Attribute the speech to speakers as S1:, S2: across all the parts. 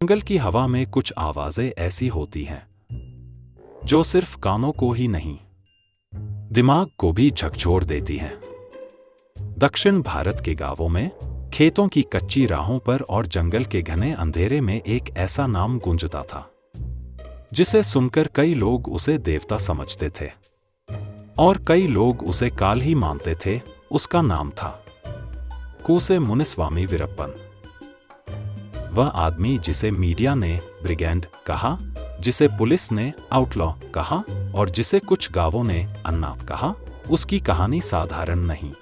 S1: जंगल की हवा में कुछ आवाजें ऐसी होती हैं जो सिर्फ कानों को ही नहीं, दिमाग को भी झकझोर देती हैं। दक्षिण भारत के गांवों में, खेतों की कच्ची राहों पर और जंगल के घने अंधेरे में एक ऐसा नाम गूंजता था जिसे सुनकर कई लोग उसे देवता समझते थे और कई लोग उसे काल ही मानते थे। उसका नाम था कूसे मुनिस्वामी वीरप्पन। वह आदमी जिसे मीडिया ने ब्रिगेंड कहा, जिसे पुलिस ने आउटलॉ कहा और जिसे कुछ गांवों ने अन्नाथ कहा, उसकी कहानी साधारण नहीं।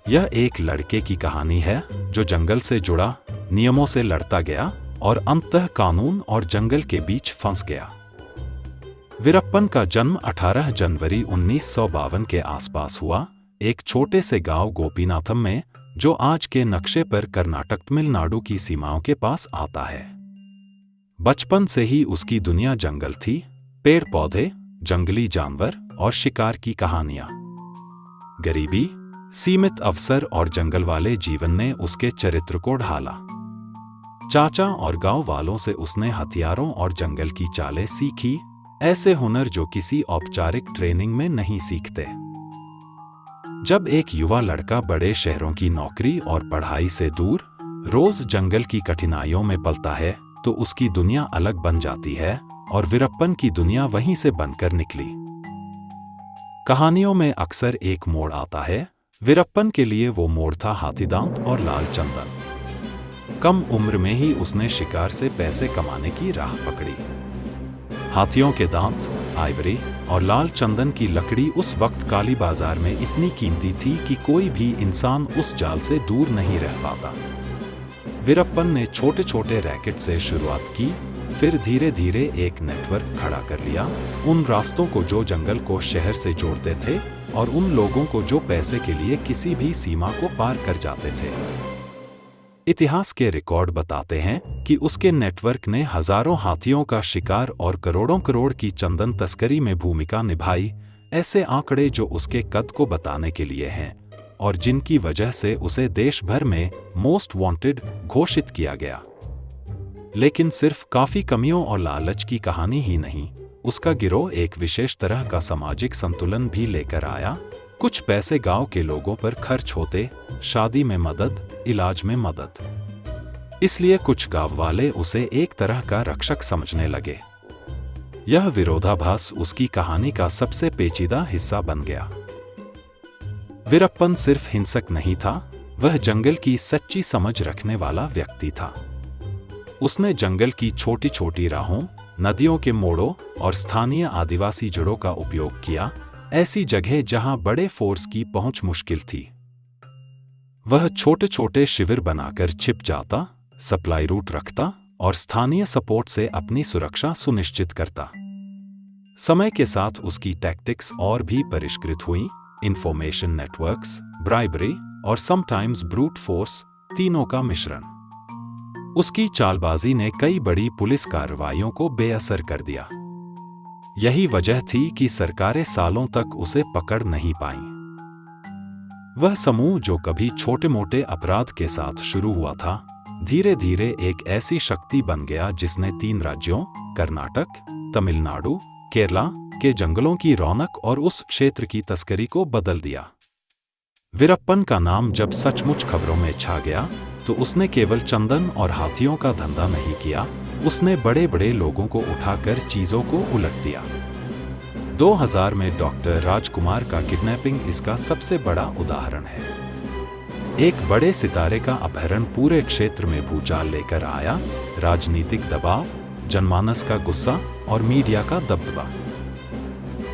S1: यह एक लड़के की कहानी है जो जंगल से जुड़ा, नियमों से लड़ता गया और अंततः कानून और जंगल के बीच फंस गया। वीरप्पन का जन्म 18 जनवरी 1952 के आसपास हुआ, एक छोटे से गांव गोपीनाथम में, जो आज के नक्शे पर कर्नाटक तमिलनाडु की सीमाओं के पास आता है। बचपन से ही उसकी दुनिया जंगल थी, पेड़ पौधे, जंगली जानवर और शिकार की कहानियां। गरीबी, सीमित अवसर और जंगल वाले जीवन ने उसके चरित्र को ढाला। चाचा और गांव वालों से उसने हथियारों और जंगल की चालें सीखी, ऐसे हुनर जो किसी औपचारिक ट्रेनिंग में नहीं सीखते। जब एक युवा लड़का बड़े शहरों की नौकरी और पढ़ाई से दूर रोज जंगल की कठिनाइयों में पलता है तो उसकी दुनिया अलग बन जाती है और वीरप्पन की दुनिया वहीं से बनकर निकली। कहानियों में अक्सर एक मोड़ आता है। वीरप्पन के लिए वो मोड़ था हाथीदांत और लाल चंदन। कम उम्र में ही उसने शिकार से पैसे कमाने की राह पकड़ी। हाथियों के दांत, आइवरी और लाल चंदन की लकड़ी उस वक्त काली बाजार में इतनी कीमती थी कि कोई भी इंसान उस जाल से दूर नहीं रह पाता। वीरप्पन ने छोटे छोटे रैकेट से शुरुआत की, फिर धीरे धीरे एक नेटवर्क खड़ा कर लिया, उन रास्तों को जो जंगल को शहर से जोड़ते थे और उन लोगों को जो पैसे के लिए किसी भी सीमा को पार कर जाते थे। इतिहास के रिकॉर्ड बताते हैं कि उसके नेटवर्क ने हजारों हाथियों का शिकार और करोड़ों करोड़ की चंदन तस्करी में भूमिका निभाई, ऐसे आंकड़े जो उसके कद को बताने के लिए हैं और जिनकी वजह से उसे देश भर में मोस्ट वांटेड घोषित किया गया। लेकिन सिर्फ काफी कमियों और लालच की कहानी ही नहीं, उसका गिरोह एक विशेष तरह का सामाजिक संतुलन भी लेकर आया। कुछ पैसे गांव के लोगों पर खर्च होते, शादी में मदद, इलाज में मदद। इसलिए कुछ गांव वाले उसे एक तरह का रक्षक समझने लगे। यह विरोधाभास उसकी कहानी का सबसे पेचीदा हिस्सा बन गया। वीरप्पन सिर्फ हिंसक नहीं था, वह जंगल की सच्ची समझ रखने वाला व्यक्ति था। उसने जंगल की छोटी छोटी राहों, नदियों के मोड़ों और स्थानीय आदिवासी जड़ों का उपयोग किया, ऐसी जगह जहां बड़े फोर्स की पहुंच मुश्किल थी। वह छोटे छोटे शिविर बनाकर छिप जाता, सप्लाई रूट रखता और स्थानीय सपोर्ट से अपनी सुरक्षा सुनिश्चित करता। समय के साथ उसकी टैक्टिक्स और भी परिष्कृत हुई, इंफॉर्मेशन नेटवर्क्स, ब्राइबरी और समटाइम्स ब्रूट फोर्स, तीनों का मिश्रण। उसकी चालबाजी ने कई बड़ी पुलिस कार्रवाइयों को बेअसर कर दिया। यही वजह थी कि सरकारें सालों तक उसे पकड़ नहीं पाईं। वह समूह जो कभी छोटे मोटे अपराध के साथ शुरू हुआ था, धीरे धीरे एक ऐसी शक्ति बन गया जिसने 3 राज्यों कर्नाटक, तमिलनाडु, केरला के जंगलों की रौनक और उस क्षेत्र की तस्करी को बदल दिया। वीरप्पन का नाम जब सचमुच खबरों में छा गया तो उसने केवल चंदन और हाथियों का धंधा नहीं किया, उसने बड़े बड़े लोगों को उठाकर चीजों को उलट दिया। 2000 में डॉक्टर राजकुमार का किडनैपिंग इसका सबसे बड़ा उदाहरण है। एक बड़े सितारे का अपहरण पूरे क्षेत्र में भूचाल लेकर आया, राजनीतिक दबाव, जनमानस का गुस्सा और मीडिया का दबदबा।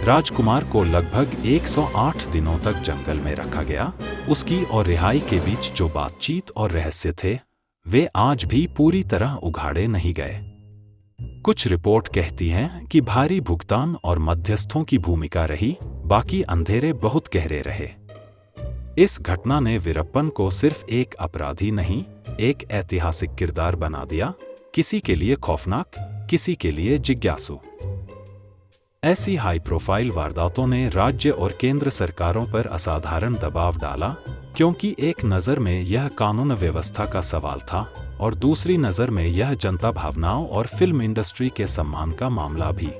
S1: राजकुमार को लगभग 108 दिनों तक जंगल में रखा गया। उसकी और रिहाई के बीच जो बातचीत और रहस्य थे, वे आज भी पूरी तरह उघाड़े नहीं गए। कुछ रिपोर्ट कहती हैं कि भारी भुगतान और मध्यस्थों की भूमिका रही, बाकी अंधेरे बहुत गहरे रहे। इस घटना ने वीरप्पन को सिर्फ एक अपराधी नहीं, एक ऐतिहासिक किरदार बना दिया, किसी के लिए खौफनाक, किसी के लिए जिज्ञासु। ऐसी हाई प्रोफाइल वारदातों ने राज्य और केंद्र सरकारों पर असाधारण दबाव डाला, क्योंकि एक नज़र में यह कानून व्यवस्था का सवाल था और दूसरी नज़र में यह जनता भावनाओं और फिल्म इंडस्ट्री के सम्मान का मामला भी।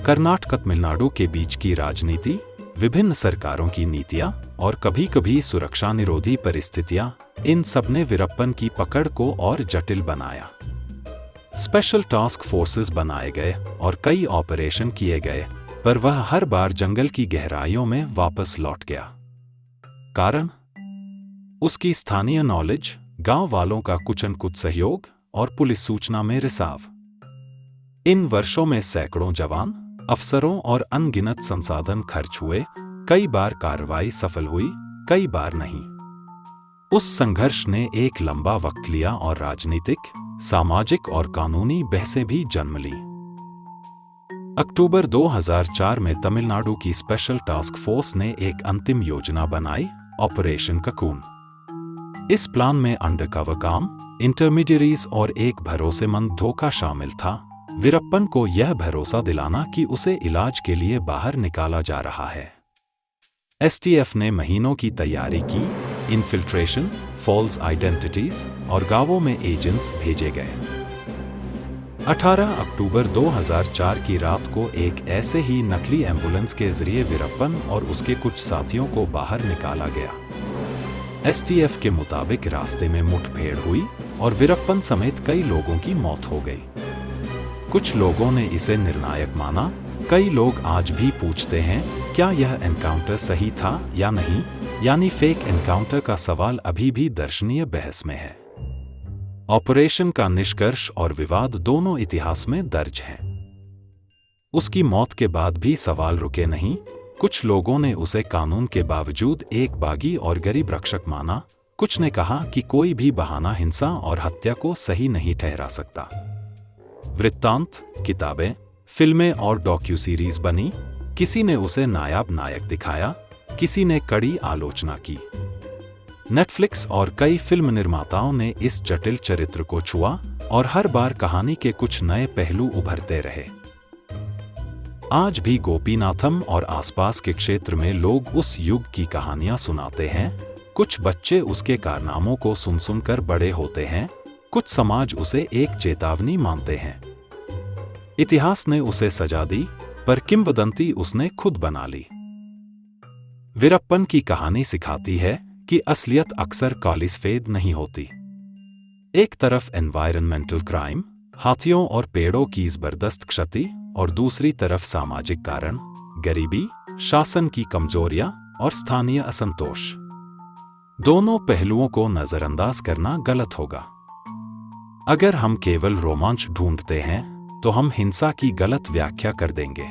S1: कर्नाटक तमिलनाडु के बीच की राजनीति, विभिन्न सरकारों की नीतियां और कभी-कभी सुरक्षा निरोधी परिस्थितियां, इन सब ने वीरप्पन की पकड़ को और जटिल बनाया। स्पेशल टास्क फोर्सेस बनाए गए और कई ऑपरेशन किए गए, पर वह हर बार जंगल की गहराइयों में वापस लौट गया। कारण? उसकी स्थानीय नॉलेज, गांव वालों का कुछ सहयोग और पुलिस सूचना में रिसाव। इन वर्षों में सैकड़ों जवान, अफसरों और अनगिनत संसाधन खर्च हुए। कई बार कार्रवाई सफल हुई, कई बार नहीं। उस संघर्ष ने एक लंबा वक्त लिया और राजनीतिक, सामाजिक और कानूनी बहसें भी जन्म ली। अक्टूबर 2004 में तमिलनाडु की स्पेशल टास्क फोर्स ने एक अंतिम योजना बनाई, ऑपरेशन ककून। इस प्लान में अंडरकवर काम, इंटरमीडियरीज और एक भरोसेमंद धोखा शामिल था। वीरप्पन को यह भरोसा दिलाना कि उसे इलाज के लिए बाहर निकाला जा रहा है। एसटीएफ ने महीनों की तैयारी की, इन्फिल्ट्रेशन, फॉल्स आइडेंटिटीज और गांवों में एजेंट्स भेजे गए। 18 अक्टूबर 2004 की रात को एक ऐसे ही नकली एम्बुलेंस के जरिए वीरप्पन और उसके कुछ साथियों को बाहर निकाला गया। एसटीएफ के मुताबिक रास्ते में मुठभेड़ हुई और वीरप्पन समेत कई लोगों की मौत हो गई। कुछ लोगों ने इसे निर्णायक माना। कई लोग आज भी पूछते हैं, क्या यह एनकाउंटर सही था या नहीं, यानी फेक एनकाउंटर का सवाल अभी भी दर्शनीय बहस में है। ऑपरेशन का निष्कर्ष और विवाद दोनों इतिहास में दर्ज हैं। उसकी मौत के बाद भी सवाल रुके नहीं। कुछ लोगों ने उसे कानून के बावजूद एक बागी और गरीब रक्षक माना। कुछ ने कहा कि कोई भी बहाना हिंसा और हत्या को सही नहीं ठहरा सकता। वृत्तांत, किताबें, फिल्में और डॉक्यू सीरीज बनी। किसी ने उसे नायाब नायक दिखाया, किसी ने कड़ी आलोचना की। नेटफ्लिक्स और कई फिल्म निर्माताओं ने इस जटिल चरित्र को छुआ और हर बार कहानी के कुछ नए पहलू उभरते रहे। आज भी गोपीनाथम और आसपास के क्षेत्र में लोग उस युग की कहानियां सुनाते हैं। कुछ बच्चे उसके कारनामों को सुन सुनकर बड़े होते हैं, कुछ समाज उसे एक चेतावनी मानते हैं। इतिहास ने उसे सजा दी, पर किंवदंती उसने खुद बना ली। वीरप्पन की कहानी सिखाती है कि असलियत अक्सर कालिसफेद नहीं होती। एक तरफ एनवायरनमेंटल क्राइम, हाथियों और पेड़ों की जबरदस्त क्षति, और दूसरी तरफ सामाजिक कारण, गरीबी, शासन की कमजोरियां और स्थानीय असंतोष। दोनों पहलुओं को नजरअंदाज करना गलत होगा। अगर हम केवल रोमांच ढूंढते हैं तो हम हिंसा की गलत व्याख्या कर देंगे।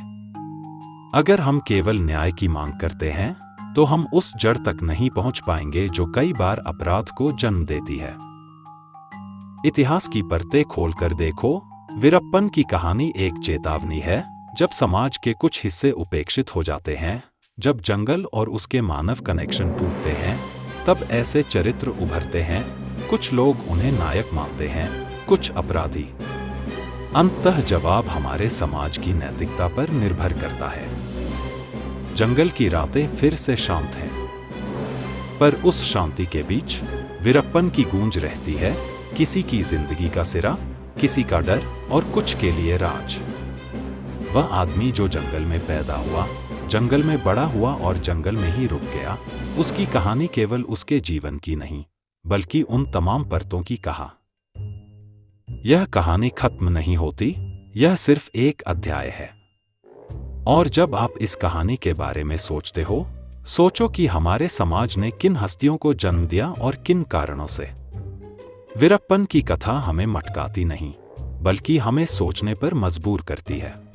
S1: अगर हम केवल न्याय की मांग करते हैं तो हम उस जड़ तक नहीं पहुंच पाएंगे जो कई बार अपराध को जन्म देती है। इतिहास की परतें खोलकर देखो, वीरप्पन की कहानी एक चेतावनी है। जब समाज के कुछ हिस्से उपेक्षित हो जाते हैं, जब जंगल और उसके मानव कनेक्शन टूटते हैं, तब ऐसे चरित्र उभरते हैं। कुछ लोग उन्हें नायक मानते हैं, कुछ अपराधी। अंततः जवाब हमारे समाज की नैतिकता पर निर्भर करता है। जंगल की रातें फिर से शांत हैं, पर उस शांति के बीच वीरप्पन की गूंज रहती है। किसी की जिंदगी का सिरा, किसी का डर और कुछ के लिए राज। वह आदमी जो जंगल में पैदा हुआ, जंगल में बड़ा हुआ और जंगल में ही रुक गया, उसकी कहानी केवल उसके जीवन की नहीं, बल्कि उन तमाम परतों की कहा। यह कहानी खत्म नहीं होती, यह सिर्फ एक अध्याय है। और जब आप इस कहानी के बारे में सोचते हो, सोचो कि हमारे समाज ने किन हस्तियों को जन्म दिया और किन कारणों से। वीरप्पन की कथा हमें मटकाती नहीं, बल्कि हमें सोचने पर मजबूर करती है।